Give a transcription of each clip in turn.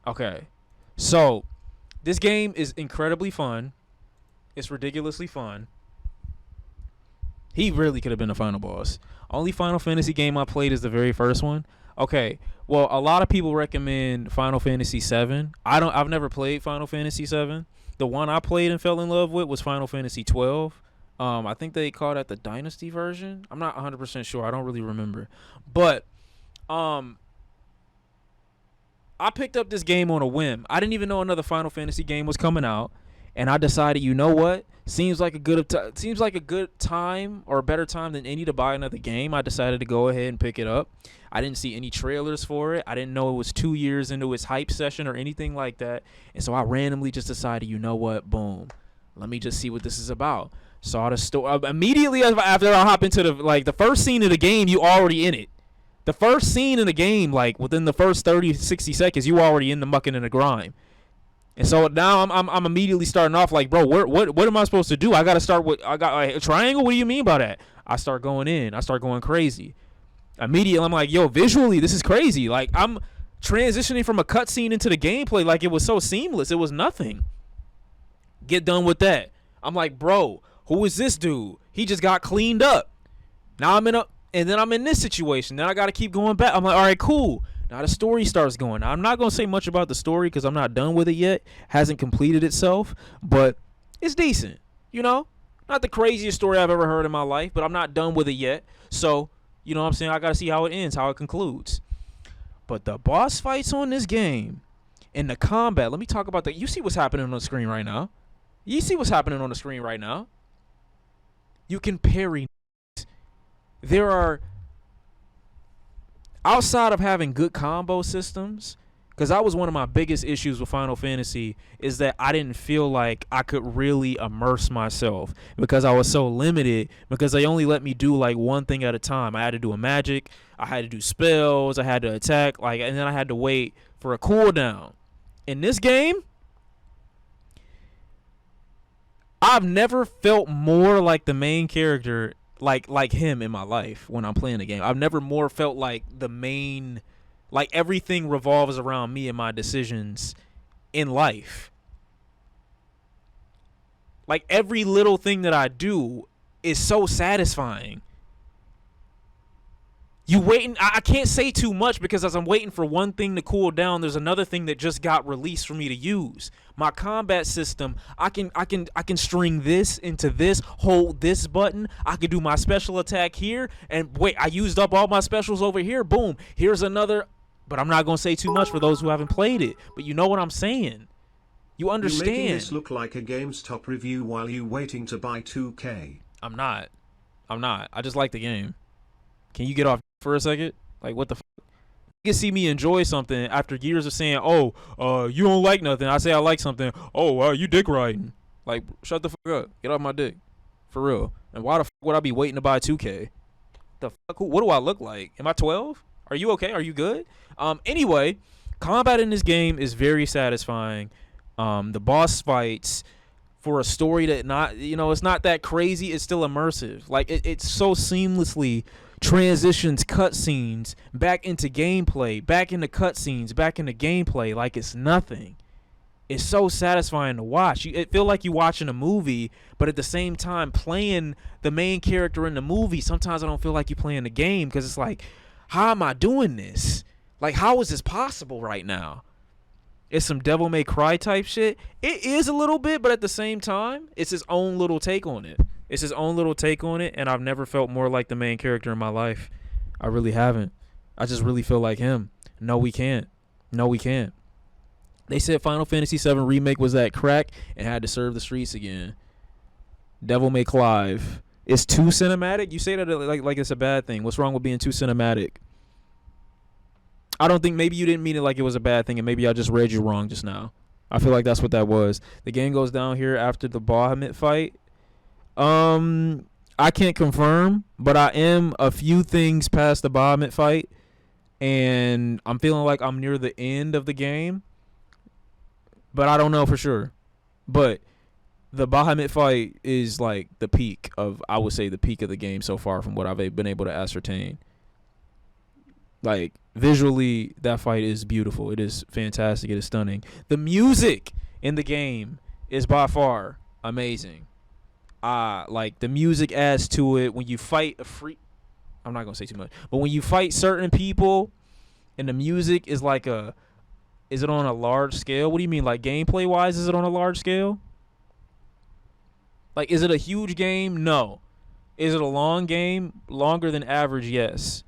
Okay. So this game is incredibly fun. It's ridiculously fun. He really could have been the final boss. Only Final Fantasy game I played is the very first one. Okay. Well, a lot of people recommend Final Fantasy 7. I've never played Final Fantasy 7. The one I played and fell in love with was Final Fantasy 12. I think they call that the Dynasty version. I'm not 100% sure. I don't really remember. But um I picked up this game on a whim. I didn't even know another Final Fantasy game was coming out, and I decided, you know what? Seems like a good time or a better time than any to buy another game. I decided to go ahead and pick it up. I didn't see any trailers for it. I didn't know it was 2 years into its hype session or anything like that. And so I randomly just decided, you know what? Boom. Let me just see what this is about. Saw the story immediately after I hop into the first scene of the game. You already in it. The first scene in the game, like within the first 30, 60 seconds, you already in the mucking and the grime. And so now I'm immediately starting off like, bro, what am I supposed to do? I got to start with I got like, a triangle. What do you mean by that? I start going in. I start going crazy. Immediately, I'm like, yo, visually, this is crazy. Like I'm transitioning from a cutscene into the gameplay like it was so seamless. It was nothing. Get done with that. I'm like, bro, who is this dude? He just got cleaned up. Now and then I'm in this situation. Then I got to keep going back. I'm like, all right, cool. Now the story starts going. Now, I'm not going to say much about the story because I'm not done with it yet. Hasn't completed itself, but it's decent. You know, not the craziest story I've ever heard in my life, but I'm not done with it yet. So, you know what I'm saying? I got to see how it ends, how it concludes. But the boss fights on this game and the combat, let me talk about that. You see what's happening on the screen right now. You see what's happening on the screen right now. You can parry. There are, outside of having good combo systems, because that was one of my biggest issues with Final Fantasy, is that I didn't feel like I could really immerse myself because I was so limited, because they only let me do like one thing at a time. I had to do a magic, I had to do spells, I had to attack, like, and then I had to wait for a cooldown. In this game, I've never felt more like the main character, like him in my life when I'm playing the game. I've never more felt like the main, like everything revolves around me and my decisions in life. Like every little thing that I do is so satisfying. You waiting? I can't say too much because as I'm waiting for one thing to cool down, there's another thing that just got released for me to use. My combat system, I can string this into this, hold this button. I can do my special attack here, and wait, I used up all my specials over here. Boom, here's another. But I'm not gonna say too much for those who haven't played it. But you know what I'm saying. You You making this understand. look like a GameStop review while you waiting to buy 2K. I'm not. I'm not. I just like the game. Can you get off for a second? Like what the you can see me enjoy something after years of saying, "Oh, you don't like nothing." I say I like something. Oh, you dick riding. Like, shut the fuck up. Get off my dick, for real. And why the fuck would I be waiting to buy 2K? The fuck? What do I look like? Am I 12? Are you okay? Are you good? Anyway, combat in this game is very satisfying. The boss fights, for a story that not, it's not that crazy. It's still immersive. Like it's so seamlessly transitions cutscenes back into gameplay, back into cutscenes, back into gameplay, like it's nothing. It's so satisfying to watch. It feel like you watching a movie, but at the same time playing the main character in the movie. Sometimes I don't feel like you playing the game because it's like, how am I doing this? Like, how is this possible right now? It's some Devil May Cry type shit. It is a little bit, but at the same time, it's his own little take on it. It's his own little take on it, and I've never felt more like the main character in my life. I really haven't. I just really feel like him. No, we can't. No, we can't. They said Final Fantasy VII Remake was that crack and had to serve the streets again. Devil May Clive. It's too cinematic? You say that like it's a bad thing. What's wrong with being too cinematic? I don't think, maybe you didn't mean it like it was a bad thing, and maybe I just read you wrong just now. I feel like that's what that was. The game goes down here after the Bahamut fight. I can't confirm, but I am a few things past the Bahamut fight, and I'm feeling like I'm near the end of the game, but I don't know for sure. But the Bahamut fight is like the peak of, I would say, the peak of the game so far from what I've been able to ascertain. Like visually, that fight is beautiful. It is fantastic. It is stunning. The music in the game is by far amazing. Like the music adds to it when you fight a free. I'm not gonna say too much, but when you fight certain people, and the music is like a. Is it on a large scale? What do you mean, like gameplay wise? Is it on a large scale? Like, is it a huge game? No. Is it a long game? Longer than average? Yes.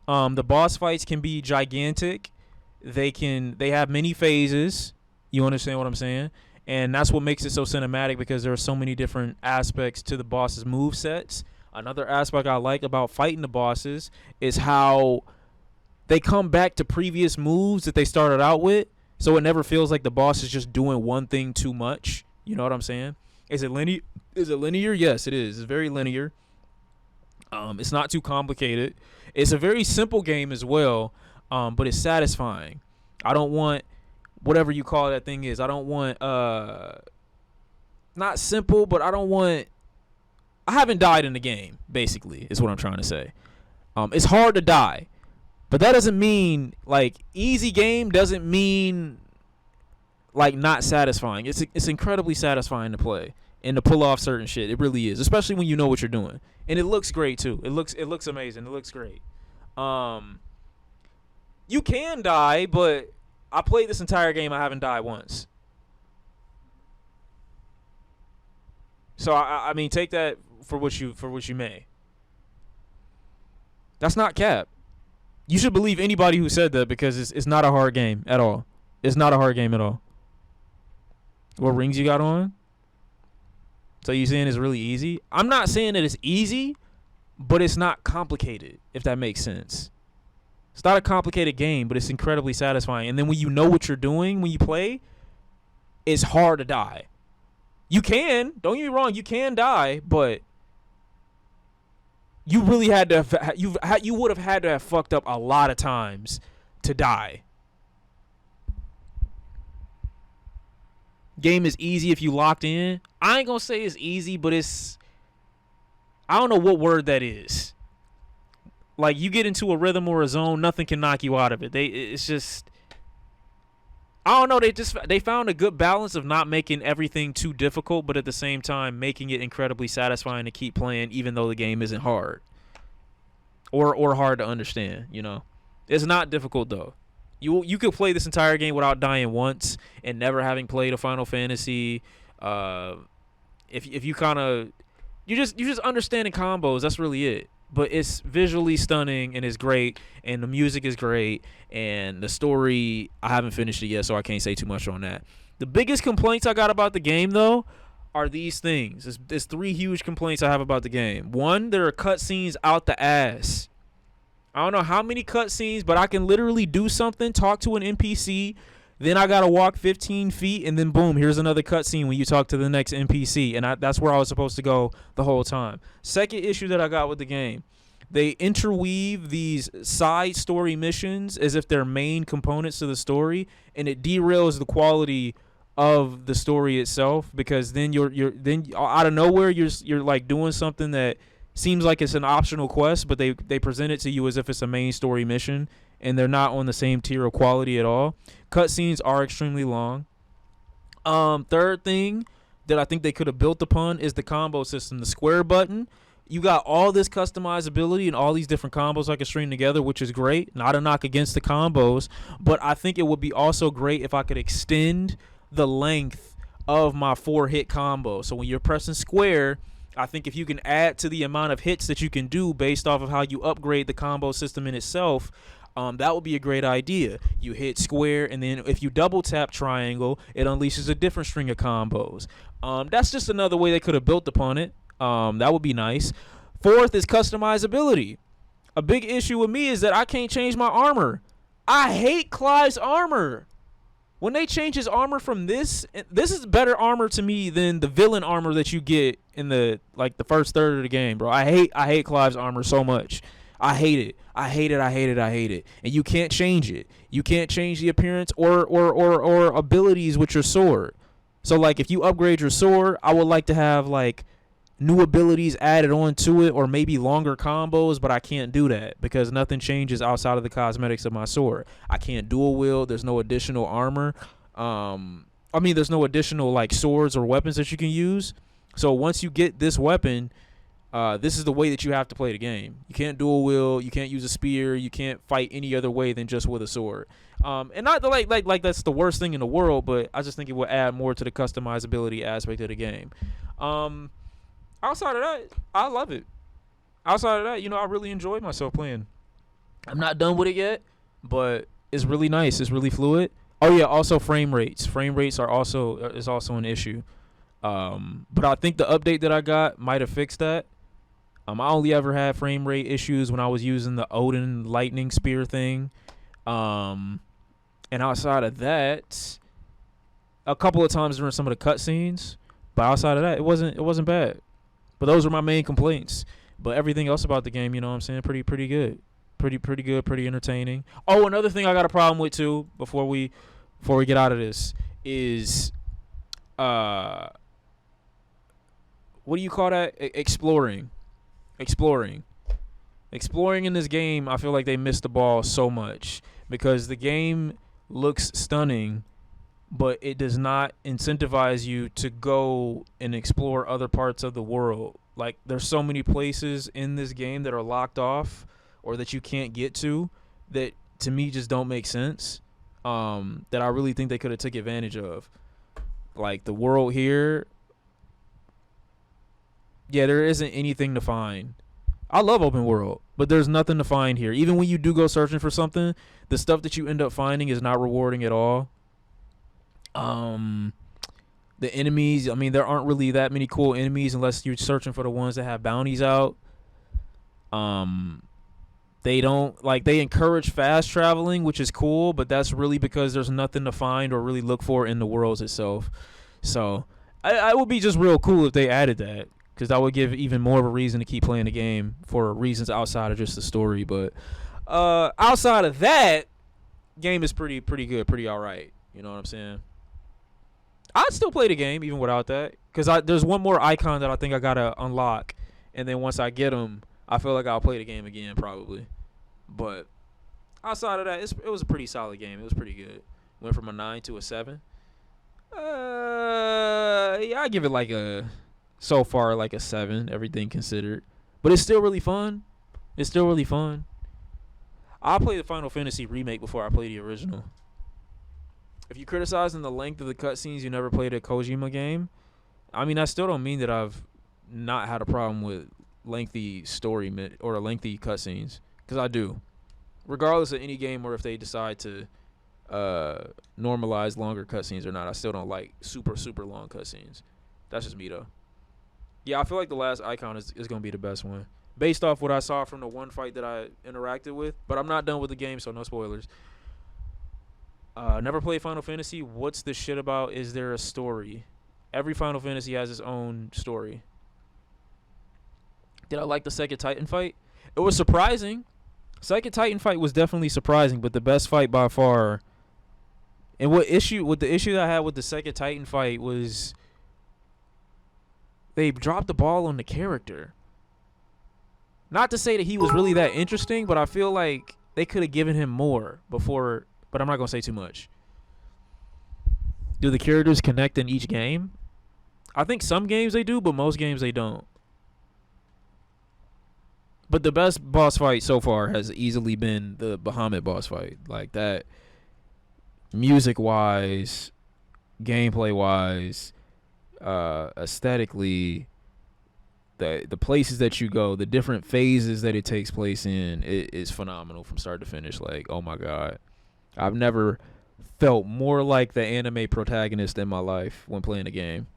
The boss fights can be gigantic. They have many phases. You understand what I'm saying? And that's what makes it so cinematic, because there are so many different aspects to the boss's move sets. Another aspect I like about fighting the bosses is how they come back to previous moves that they started out with, so it never feels like the boss is just doing one thing too much. You know what I'm saying? Is it linear? Yes, it is. It's very linear. It's not too complicated. It's a very simple game as well, but it's satisfying. I don't want whatever you call that thing is. I don't want not simple, but I don't want. I haven't died in the game. Basically, is what I'm trying to say. It's hard to die, but that doesn't mean like easy game doesn't mean like not satisfying. It's incredibly satisfying to play and to pull off certain shit. It really is, especially when you know what you're doing. And it looks great too. It looks amazing. It looks great. You can die, but I played this entire game. I haven't died once. So I mean, take that for what you may. That's not cap. You should believe anybody who said that, because it's not a hard game at all. It's not a hard game at all. What rings you got on? So you saying it's really easy? I'm not saying that it's easy, but it's not complicated, if that makes sense. It's not a complicated game, but it's incredibly satisfying. And then when you know what you're doing when you play, it's hard to die. You can, don't get me wrong, you can die, but you really had to you would have had to have fucked up a lot of times to die. Game is easy if you locked in. I ain't gonna say it's easy, but I don't know what word that is. Like, you get into a rhythm or a zone, nothing can knock you out of it. It's just, I don't know. They found a good balance of not making everything too difficult, but at the same time making it incredibly satisfying to keep playing, even though the game isn't hard or hard to understand. You know, it's not difficult though. You could play this entire game without dying once and never having played a Final Fantasy. If you kind of you just understanding combos, that's really it. But it's visually stunning and it's great, and the music is great, and the story, I haven't finished it yet, so I can't say too much on that. The biggest complaints I got about the game though are these things. There's three huge complaints I have about the game. One, there are cutscenes out the ass. I don't know how many cutscenes, but I can literally do something, talk to an NPC, then I gotta walk 15 feet, and then boom, here's another cutscene when you talk to the next NPC, and that's where I was supposed to go the whole time. Second issue that I got with the game, they interweave these side story missions as if they're main components to the story, and it derails the quality of the story itself, because then you're then out of nowhere you're like doing something that seems like it's an optional quest, but they present it to you as if it's a main story mission, and they're not on the same tier of quality at all. Cutscenes are extremely long. Third thing that I think they could have built upon is the combo system. The square button, you got all this customizability and all these different combos I can string together, which is great. Not a knock against the combos, but I think it would be also great if I could extend the length of my 4-hit combo. So when you're pressing square, I think if you can add to the amount of hits that you can do based off of how you upgrade the combo system in itself, that would be a great idea. You hit square, and then if you double tap triangle, it unleashes a different string of combos. That's just another way they could have built upon it. That would be nice. Fourth is customizability. A big issue with me is that I can't change my armor. I hate Clive's armor. When they change his armor from this is better armor to me than the villain armor that you get in the first third of the game, bro. I hate Clive's armor so much. I hate it. I hate it. And you can't change it. You can't change the appearance or abilities with your sword. So like if you upgrade your sword, I would like to have like new abilities added on to it, or maybe longer combos, but I can't do that because nothing changes outside of the cosmetics of my sword. I can't dual wield. There's no additional armor. There's no additional like swords or weapons that you can use. So once you get this weapon, this is the way that you have to play the game. You can't dual wield. You can't use a spear. You can't fight any other way than just with a sword. And not like that's the worst thing in the world, but I just think it will add more to the customizability aspect of the game. Outside of that, I love it. Outside of that, I really enjoyed myself playing. I'm not done with it yet, but it's really nice. It's really fluid. Oh yeah, also frame rates. Frame rates is also an issue. But I think the update that I got might have fixed that. I only ever had frame rate issues when I was using the Odin lightning spear thing. And outside of that, a couple of times during some of the cutscenes. But outside of that, it wasn't bad. But those were my main complaints. But everything else about the game, pretty good. Pretty good, pretty entertaining. Oh, another thing I got a problem with too, before we get out of this, is what do you call that? Exploring in this game. I feel like they missed the ball so much because the game looks stunning, but it does not incentivize you to go and explore other parts of the world. Like, there's so many places in this game that are locked off or that you can't get to that to me just don't make sense, that I really think they could have took advantage of. Like the world here, yeah, there isn't anything to find. I love open world, but there's nothing to find here. Even when you do go searching for something, the stuff that you end up finding is not rewarding at all. The enemies, there aren't really that many cool enemies unless you're searching for the ones that have bounties out. They encourage fast traveling, which is cool, but that's really because there's nothing to find or really look for in the worlds itself. So I would be just real cool if they added that, because that would give even more of a reason to keep playing the game for reasons outside of just the story. But outside of that, game is pretty good, pretty all right. You know what I'm saying? I'd still play the game even without that, because there's one more icon that I think I gotta unlock, and then once I get them, I feel like I'll play the game again probably. But outside of that, it was a pretty solid game. It was pretty good. Went from a 9 to a 7. Yeah, I give it so far like a 7, everything considered. But it's still really fun. I'll play the Final Fantasy remake before I play the original. If you're criticizing the length of the cutscenes, you never played a Kojima game. I still don't mean that I've not had a problem with lengthy story or lengthy cutscenes, because I do, regardless of any game, or if they decide to normalize longer cutscenes or not. I still don't like super long cutscenes. That's just me though. Yeah, I feel like the last icon is gonna be the best one based off what I saw from the one fight that I interacted with. But I'm not done with the game, so no spoilers. Never played Final Fantasy. What's the shit about? Is there a story? Every Final Fantasy has its own story. Did I like the second Titan fight? It was surprising. Second Titan fight was definitely surprising, but the best fight by far. And the issue that I had with the second Titan fight was they dropped the ball on the character. Not to say that he was really that interesting, but I feel like they could have given him more before. But I'm not gonna say too much. Do the characters connect in each game? I think some games they do, but most games they don't. But the best boss fight so far has easily been the Bahamut boss fight. Like that, music-wise, gameplay-wise, aesthetically, the places that you go, the different phases that it takes place in, it is phenomenal from start to finish. Like, oh my God. I've never felt more like the anime protagonist in my life when playing a game.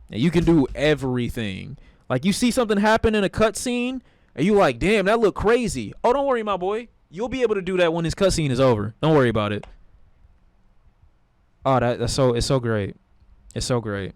And you can do everything. Like, you see something happen in a cutscene, and you like, damn, that look crazy. Oh, don't worry, my boy. You'll be able to do that when this cutscene is over. Don't worry about it. Oh, it's so great. It's so great.